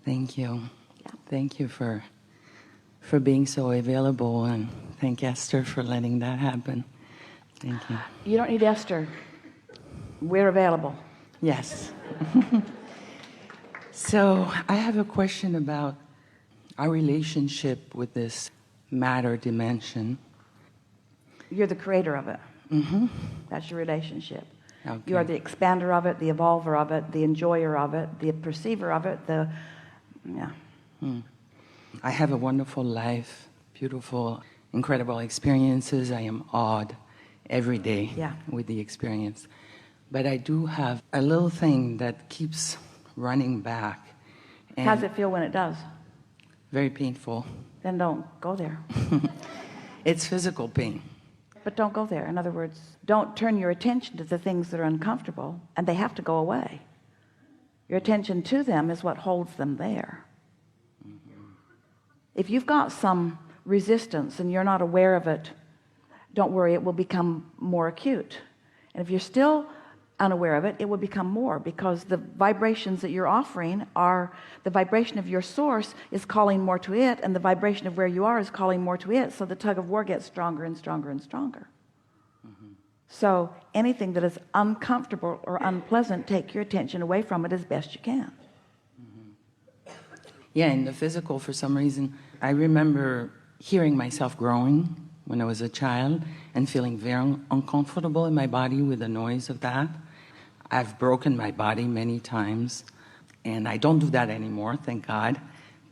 Thank you. Yeah. Thank you for being so available, and thank Esther for letting that happen. Thank you. You don't need Esther. We're available. Yes. So I have a question about our relationship with this matter dimension. You're the creator of it. Mm-hmm. That's your relationship. Okay. You are the expander of it, the evolver of it, the enjoyer of it, the perceiver of it, yeah. I have a wonderful life, beautiful, incredible experiences. I am awed every day with the experience. But I do have a little thing that keeps running back. And How does it feel when it does? very painful. Then don't go there. It's physical pain. But don't go there. In other words, don't turn your attention to the things that are uncomfortable, and they have to go away. Your attention to them is what holds them there. If you've got some resistance and you're not aware of it, don't worry, it will become more acute. And if you're still unaware of it, it will become more, because the vibrations that you're offering are the vibration of your source is calling more to it, and the vibration of where you are is calling more to it. So the tug of war gets stronger and stronger and stronger. So anything that is uncomfortable or unpleasant, take your attention away from it as best you can. Yeah, in the physical, for some reason, I remember hearing myself growing when I was a child and feeling very uncomfortable in my body with the noise of that. I've broken my body many times, and I don't do that anymore, thank God,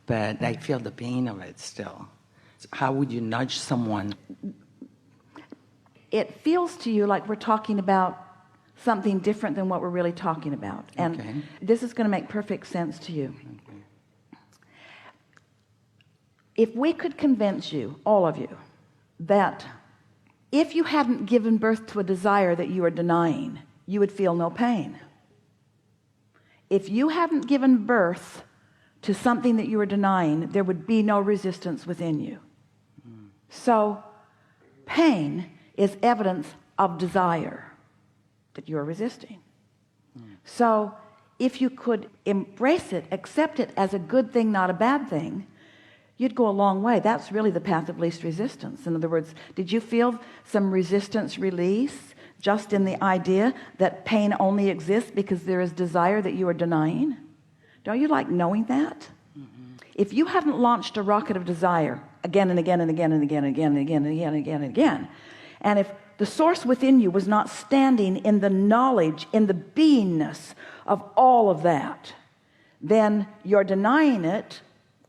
but I feel the pain of it still. So how would you nudge someone? It feels to you like we're talking about something different than what we're really talking about. And this is going to make perfect sense to you. If we could convince you, all of you, that if you hadn't given birth to a desire that you are denying, you would feel no pain. If you hadn't given birth to something that you were denying, there would be no resistance within you. So pain is evidence of desire that you're resisting. So if you could embrace it, accept it as a good thing, not a bad thing, you'd go a long way. That's really the path of least resistance. In other words, did you feel some resistance release just in the idea that pain only exists because there is desire that you are denying? Don't you like knowing that? If you hadn't launched a rocket of desire again and again and again and again and again and again and again and again and again, and if the source within you was not standing in the knowledge, in the beingness of all of that, then your denying it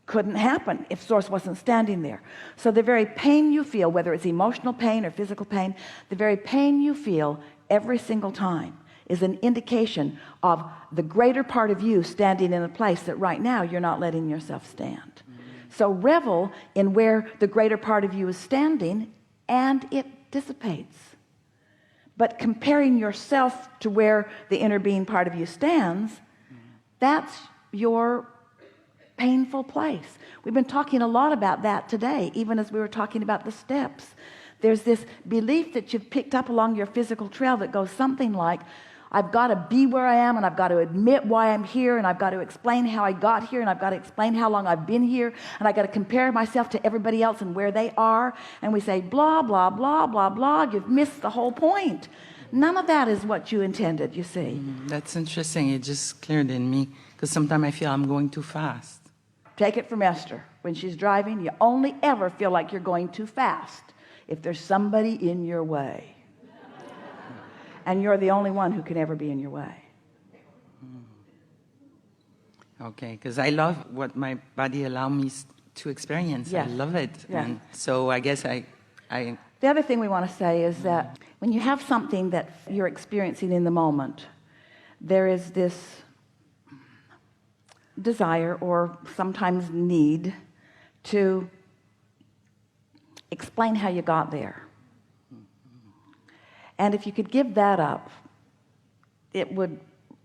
couldn't happen if source wasn't standing there. So the very pain you feel, whether it's emotional pain or physical pain, the very pain you feel every single time is an indication of the greater part of you standing in a place that right now you're not letting yourself stand. So revel in where the greater part of you is standing, and it dissipates. But comparing yourself to where the inner being part of you stands, that's your painful place. We've been talking a lot about that today, even as we were talking about the steps. There's this belief that you've picked up along your physical trail that goes something like, I've got to be where I am, and I've got to admit why I'm here, and I've got to explain how I got here, and I've got to explain how long I've been here, and I've got to compare myself to everybody else and where they are. And we say, blah, blah, blah, blah, blah. You've missed the whole point. None of that is what you intended, you see. That's interesting. It just cleared in me, because sometimes I feel I'm going too fast. Take it from Esther. When she's driving, you only ever feel like you're going too fast if there's somebody in your way. And you're the only one who can ever be in your way. Okay, because I love what my body allows me to experience. Yes. I love it. Yeah. And so I guess I... The other thing we want to say is that when you have something that you're experiencing in the moment, there is this desire, or sometimes need, to explain how you got there. And if you could give that up, it would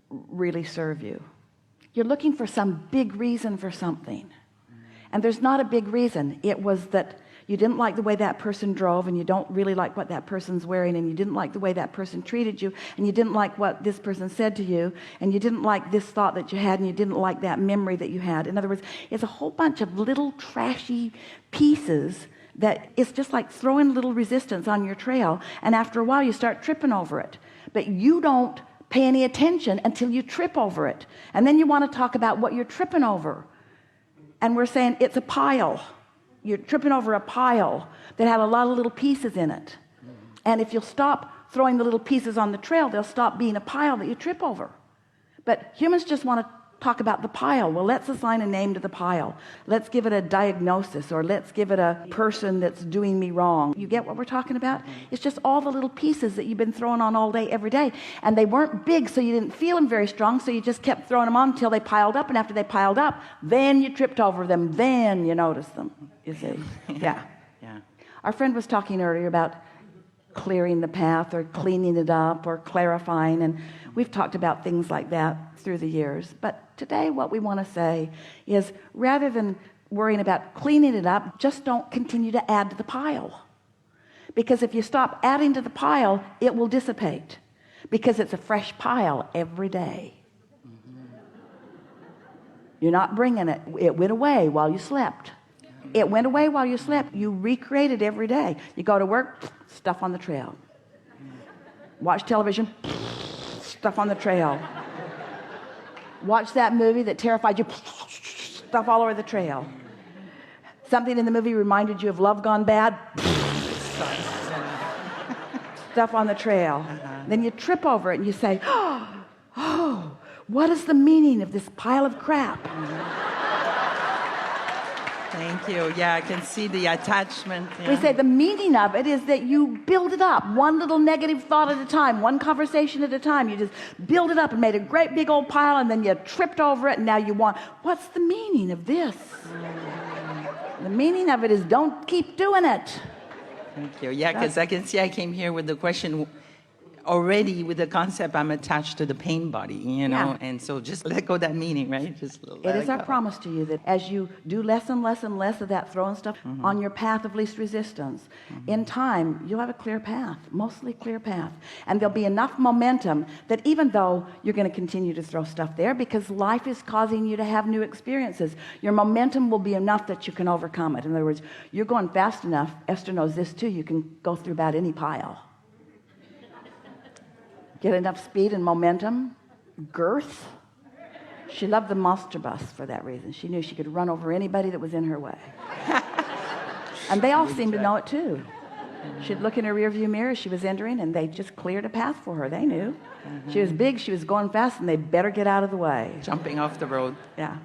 really serve you. You're looking for some big reason for something, and there's not a big reason. It was that You didn't like the way that person drove, and you don't really like what that person's wearing, and you didn't like the way that person treated you, and you didn't like what this person said to you, and you didn't like this thought that you had, and you didn't like that memory that you had. In other words, it's a whole bunch of little trashy pieces that it's just like throwing little resistance on your trail, and after a while you start tripping over it, but you don't pay any attention until you trip over it, and then you want to talk about what you're tripping over, and we're saying it's a pile. You're tripping over a pile that had a lot of little pieces in it. And if you'll stop throwing the little pieces on the trail, they'll stop being a pile that you trip over. But humans just want to talk about the pile. Well, let's assign a name to the pile. Let's give it a diagnosis, or let's give it a person that's doing me wrong. You get what we're talking about? It's just all the little pieces that you've been throwing on all day, every day. And they weren't big, so you didn't feel them very strong, so you just kept throwing them on until they piled up. And after they piled up, then you tripped over them. Then you noticed them, you see. Yeah. Our friend was talking earlier about clearing the path, or cleaning it up, or clarifying, and we've talked about things like that through the years. But today what we want to say is, rather than worrying about cleaning it up, just don't continue to add to the pile, because if you stop adding to the pile, it will dissipate, because it's a fresh pile every day. You're not bringing it. It went away while you slept. It went away while you slept. You recreate it every day. You go to work, stuff on the trail. Watch television, stuff on the trail. Watch that movie that terrified you, stuff all over the trail. Something in the movie reminded you of love gone bad, stuff on the trail. Then you trip over it and you say, oh, what is the meaning of this pile of crap? Thank you. Yeah, I can see the attachment. Yeah. We say the meaning of it is that you build it up, one little negative thought at a time, one conversation at a time. You just build it up and made a great big old pile, and then you tripped over it, and now you want, what's the meaning of this? The meaning of it is, don't keep doing it. Thank you. Yeah, because I can see I came here with the question already, with the concept I'm attached to the pain body, you know, and so just let go that meaning, right? Just let it is our promise to you that as you do less and less and less of that throwing stuff on your path of least resistance, in time you'll have a clear path, mostly clear path, and there'll be enough momentum that even though you're going to continue to throw stuff there, because life is causing you to have new experiences, your momentum will be enough that you can overcome it. In other words, you're going fast enough. Esther knows this too. You can go through about any pile. Get enough speed and momentum, girth. She loved the monster bus for that reason. She knew she could run over anybody that was in her way. And they all seemed to know it too. She'd look in her rearview mirror as she was entering, and they just cleared a path for her. They knew. She was big, she was going fast, and they better get out of the way. Jumping off the road. Yeah.